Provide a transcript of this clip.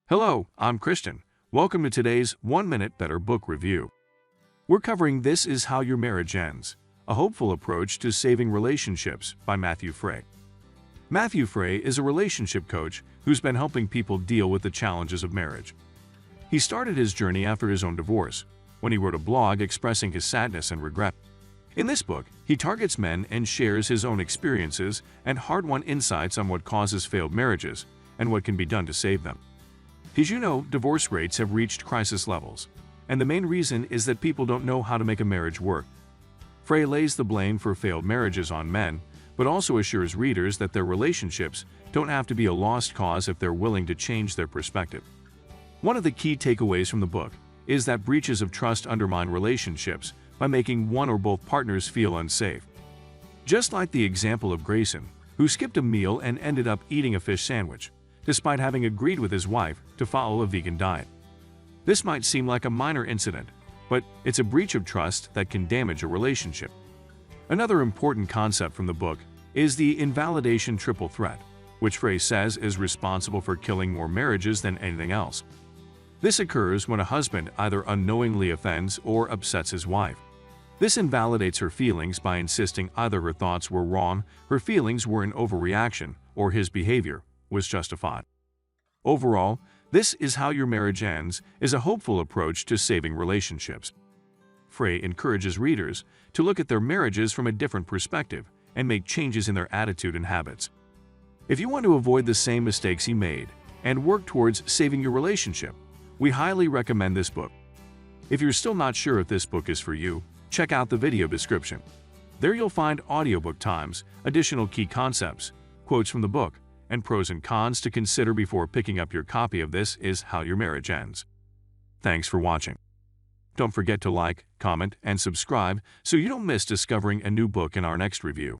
Hello, I'm Christian. Welcome to today's 1 Minute Better Book Review. We're covering This Is How Your Marriage Ends, A Hopeful Approach to Saving Relationships by Matthew Frey. Matthew Frey is a relationship coach who's been helping people deal with the challenges of marriage. He started his journey after his own divorce, when he wrote a blog expressing his sadness and regret. In this book, he targets men and shares his own experiences and hard-won insights on what causes failed marriages and what can be done to save them. As you know, divorce rates have reached crisis levels, and the main reason is that people don't know how to make a marriage work. Frey lays the blame for failed marriages on men, but also assures readers that their relationships don't have to be a lost cause if they're willing to change their perspective. One of the key takeaways from the book is that breaches of trust undermine relationships by making one or both partners feel unsafe. Just like the example of Grayson, who skipped a meal and ended up eating a fish sandwich, despite having agreed with his wife to follow a vegan diet. This might seem like a minor incident, but it's a breach of trust that can damage a relationship. Another important concept from the book is the invalidation triple threat, which Frey says is responsible for killing more marriages than anything else. This occurs when a husband either unknowingly offends or upsets his wife. This invalidates her feelings by insisting either her thoughts were wrong, her feelings were an overreaction, or his behavior was justified. Overall, This Is How Your Marriage Ends is a hopeful approach to saving relationships. Frey encourages readers to look at their marriages from a different perspective and make changes in their attitude and habits. If you want to avoid the same mistakes he made and work towards saving your relationship, we highly recommend this book. If you're still not sure if this book is for you, check out the video description. There you'll find audiobook times, additional key concepts, quotes from the book, and pros and cons to consider before picking up your copy of This Is How Your Marriage Ends. Thanks for watching. Don't forget to like, comment, and subscribe so you don't miss discovering a new book in our next review.